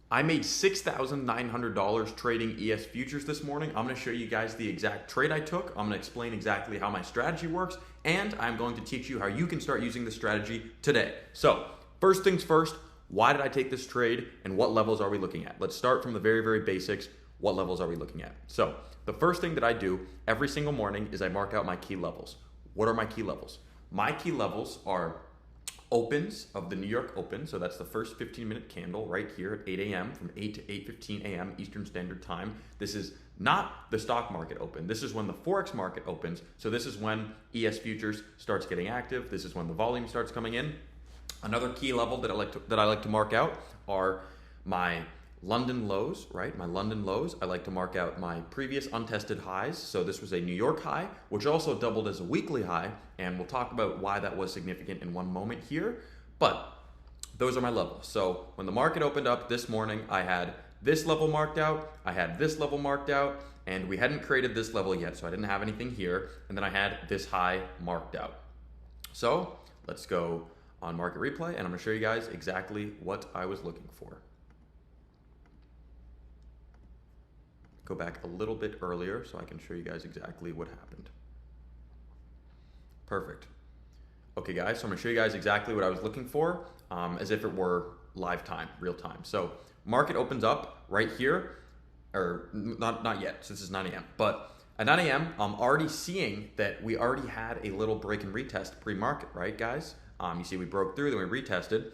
I made $6,900 trading ES futures this morning. I'm going to show you guys the exact trade I took. I'm going to explain exactly how my strategy works, and I'm going to teach you how you can start using this strategy today. So, first things first, why did I take this trade and what levels are we looking at? Let's start from the very, very basics. What levels are we looking at? So, the first thing that I do every single morning is I mark out my key levels. What are my key levels? My key levels are opens of the New York Open, so that's the first 15-minute candle right here at 8 a.m. from 8 to 8:15 a.m. Eastern Standard Time. This is not the stock market open. This is when the Forex market opens, so this is when ES futures starts getting active. This is when the volume starts coming in. Another key level that I like to mark out are my London lows, right? My London lows. I like to mark out my previous untested highs. So this was a New York high, which also doubled as a weekly high, and we'll talk about why that was significant in one moment here. But those are my levels. So when the market opened up this morning, I had this level marked out, I had this level marked out, and we hadn't created this level yet, so I didn't have anything here. And then I had this high marked out. So let's go on market replay, and I'm gonna show you guys exactly what I was looking for. Go back a little bit earlier so I can show you guys exactly what happened. Perfect. Okay guys, so I'm gonna show you guys exactly what I was looking for as if it were live time, real time. So market opens up right here, or not yet, so this is 9 a.m. But at 9 a.m., I'm already seeing that we already had a little break and retest pre-market, right guys? You see we broke through, then we retested.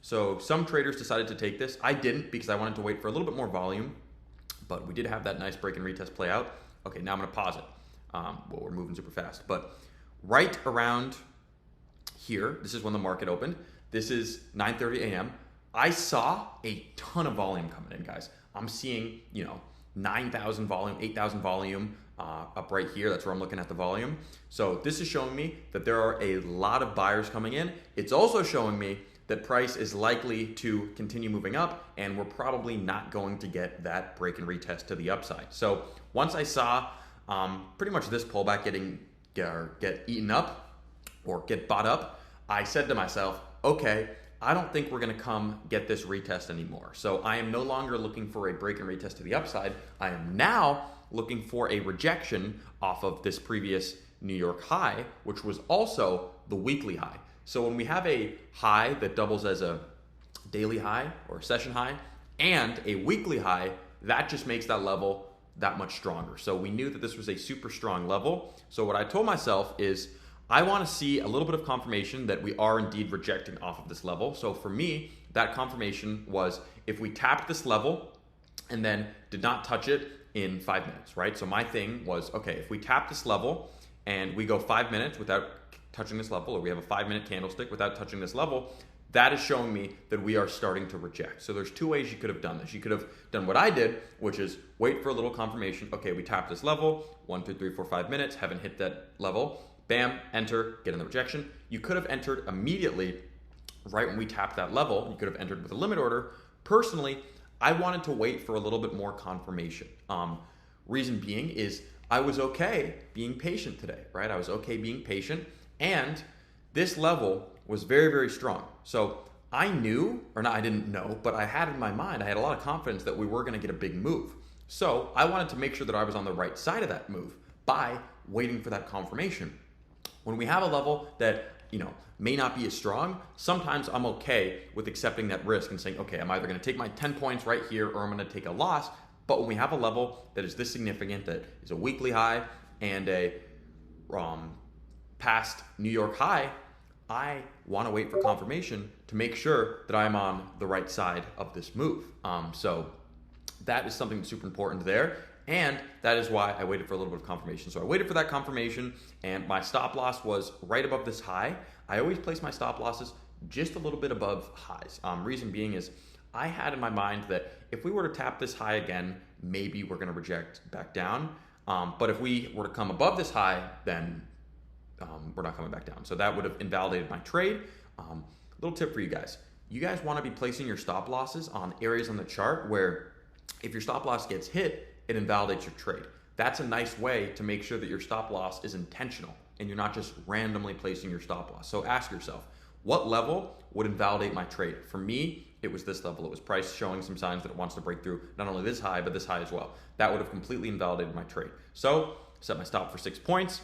So some traders decided to take this. I didn't because I wanted to wait for a little bit more volume. But we did have that nice break and retest play out. Okay, now I'm gonna pause it. Well, we're moving super fast. But right around here, this is when the market opened. This is 9:30 a.m. I saw a ton of volume coming in, guys. I'm seeing, 9,000 volume, 8,000 volume up right here. That's where I'm looking at the volume. So this is showing me that there are a lot of buyers coming in. It's also showing me that price is likely to continue moving up, and we're probably not going to get that break and retest to the upside. So once I saw pretty much this pullback get eaten up or get bought up, I said to myself, okay, I don't think we're gonna come get this retest anymore. So I am no longer looking for a break and retest to the upside. I am now looking for a rejection off of this previous New York high, which was also the weekly high. So when we have a high that doubles as a daily high or a session high and a weekly high, that just makes that level that much stronger. So we knew that this was a super strong level. So what I told myself is I want to see a little bit of confirmation that we are indeed rejecting off of this level. So for me, that confirmation was if we tapped this level and then did not touch it in 5 minutes, right? So my thing was, okay, if we tap this level and we go 5 minutes without touching this level, or we have a 5-minute candlestick without touching this level, that is showing me that we are starting to reject. So there's two ways you could have done this. You could have done what I did, which is wait for a little confirmation. Okay, we tapped this level, 1, 2, 3, 4, 5 minutes, haven't hit that level. Bam, enter, get in the rejection. You could have entered immediately right when we tapped that level. You could have entered with a limit order. Personally, I wanted to wait for a little bit more confirmation. Reason being is I was okay being patient today, right? I was okay being patient. And this level was very, very strong. So I knew, or not, I didn't know, but I had in my mind, I had a lot of confidence that we were gonna get a big move. So I wanted to make sure that I was on the right side of that move by waiting for that confirmation. When we have a level that, may not be as strong, sometimes I'm okay with accepting that risk and saying, okay, I'm either gonna take my 10 points right here or I'm gonna take a loss. But when we have a level that is this significant, that is a weekly high and a past New York high, I want to wait for confirmation to make sure that I'm on the right side of this move. So that is something super important there. And that is why I waited for a little bit of confirmation. So I waited for that confirmation, and my stop loss was right above this high. I always place my stop losses just a little bit above highs. Reason being is I had in my mind that if we were to tap this high again, maybe we're going to reject back down. But if we were to come above this high, then we're not coming back down. So that would have invalidated my trade. Little tip for you guys. You guys want to be placing your stop losses on areas on the chart where if your stop loss gets hit, it invalidates your trade. That's a nice way to make sure that your stop loss is intentional and you're not just randomly placing your stop loss. So ask yourself, what level would invalidate my trade? For me, it was this level. It was price showing some signs that it wants to break through not only this high, but this high as well. That would have completely invalidated my trade. So set my stop for 6 points.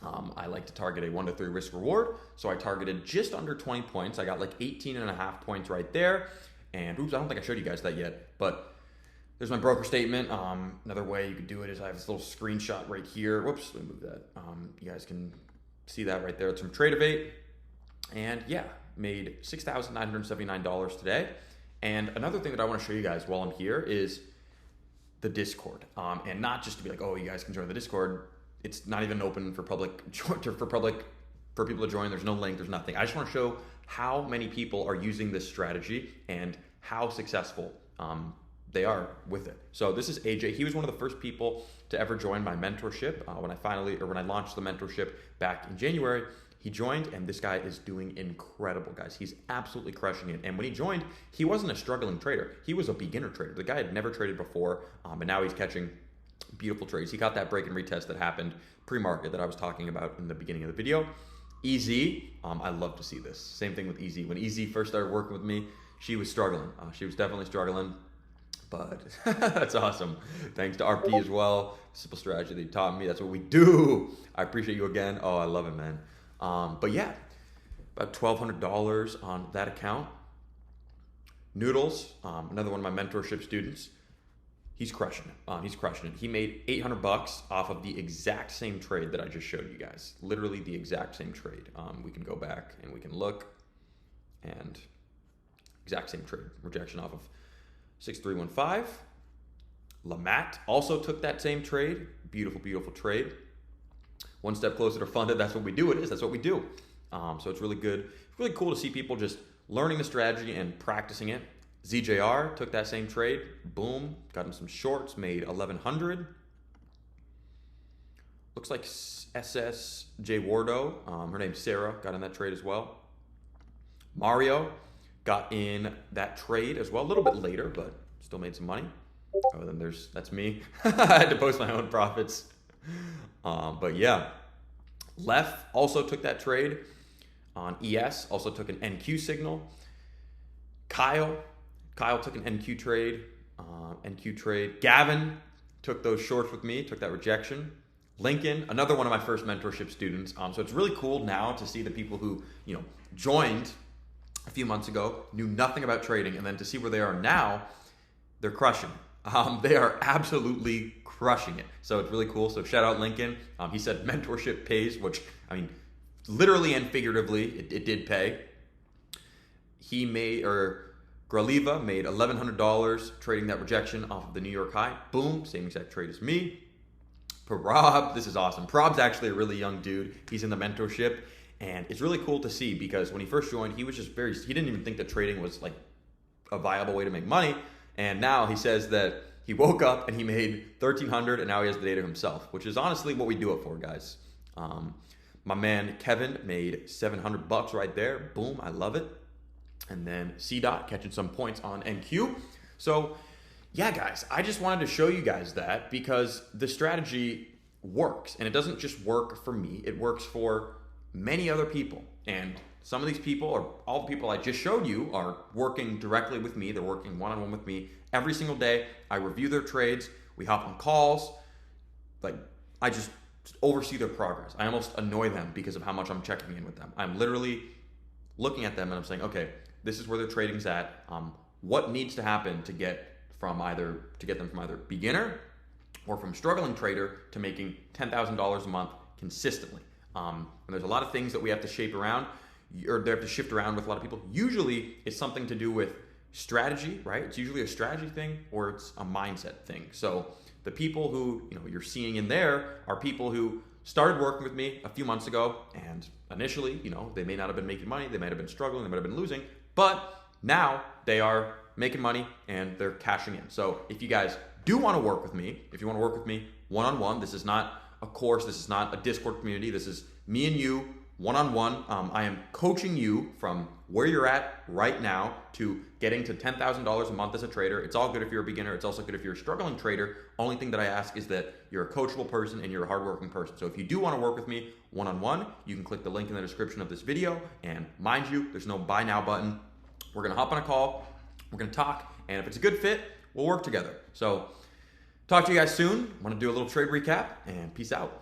I like to target a 1 to 3 risk reward. So I targeted just under 20 points. I got like 18.5 points right there. And oops, I don't think I showed you guys that yet, but there's my broker statement. Another way you could do it is I have this little screenshot right here. Whoops, let me move that. You guys can see that right there. It's from Tradeovate. And yeah, made $6,979 today. And another thing that I want to show you guys while I'm here is the Discord. And not just to be like, oh, you guys can join the Discord. It's not even open for for people to join. There's no link, there's nothing. I just want to show how many people are using this strategy and how successful they are with it. So this is AJ. He was one of the first people to ever join my mentorship. When I launched the mentorship back in January, he joined, and this guy is doing incredible, guys. He's absolutely crushing it. And when he joined, he wasn't a struggling trader. He was a beginner trader. The guy had never traded before, and now he's catching beautiful trades. He got that break and retest that happened pre-market that I was talking about in the beginning of the video. EZ, I love to see this. Same thing with EZ. When EZ first started working with me, she was struggling. She was definitely struggling, but that's awesome. Thanks to RP as well. Simple strategy they taught me. That's what we do. I appreciate you again. Oh, I love it, man. But yeah, about $1,200 on that account. Noodles, another one of my mentorship students. He's crushing it. He made $800 off of the exact same trade that I just showed you guys. Literally the exact same trade. We can go back and we can look, and exact same trade. Rejection off of 6315. Lamat also took that same trade. Beautiful, beautiful trade. One step closer to funded. That's what we do. That's what we do. So it's really good. It's really cool to see people just learning the strategy and practicing it. ZJR took that same trade. Boom. Got him some shorts. Made 1,100. Looks like SSJ Wardo. Her name's Sarah. Got in that trade as well. Mario got in that trade as well. A little bit later, but still made some money. Oh, then that's me. I had to post my own profits. But yeah. Lef also took that trade on ES. Also took an NQ signal. Kyle took an NQ trade. Gavin took those shorts with me, took that rejection. Lincoln, another one of my first mentorship students. So it's really cool now to see the people who, joined a few months ago, knew nothing about trading, and then to see where they are now, they're crushing it. They are absolutely crushing it. So it's really cool. So shout out Lincoln. He said mentorship pays, which, literally and figuratively, it did pay. Graliva made $1,100 trading that rejection off of the New York high. Boom, same exact trade as me. Parab, this is awesome. Parab's actually a really young dude. He's in the mentorship, and it's really cool to see because when he first joined, he was just he didn't even think that trading was like a viable way to make money. And now he says that he woke up and he made $1,300, and now he has the data himself, which is honestly what we do it for, guys. My man Kevin made $700 right there. Boom, I love it. And then C-Dot catching some points on NQ. So yeah, guys, I just wanted to show you guys that because the strategy works, and it doesn't just work for me. It works for many other people. And some of these people, or all the people I just showed you, are working directly with me. They're working one-on-one with me every single day. I review their trades. We hop on calls. I just oversee their progress. I almost annoy them because of how much I'm checking in with them. I'm literally looking at them and I'm saying, okay, this is where their trading's at. What needs to happen to get them from either beginner or from struggling trader to making $10,000 a month consistently? And there's a lot of things that we have to shape around, or they have to shift around with a lot of people. Usually it's something to do with strategy, right? It's usually a strategy thing or it's a mindset thing. So the people who you're seeing in there are people who started working with me a few months ago, and initially, they may not have been making money, they might have been struggling, they might have been losing, but now they are making money and they're cashing in. So if you guys do want to work with me, if you want to work with me one-on-one, this is not a course, this is not a Discord community, this is me and you one-on-one. I am coaching you from where you're at right now to getting to $10,000 a month as a trader. It's all good if you're a beginner. It's also good if you're a struggling trader. Only thing that I ask is that you're a coachable person and you're a hardworking person. So if you do want to work with me one-on-one, you can click the link in the description of this video. And mind you, there's no buy now button. We're going to hop on a call. We're going to talk, and if it's a good fit, we'll work together. So talk to you guys soon. Want to do a little trade recap, and peace out.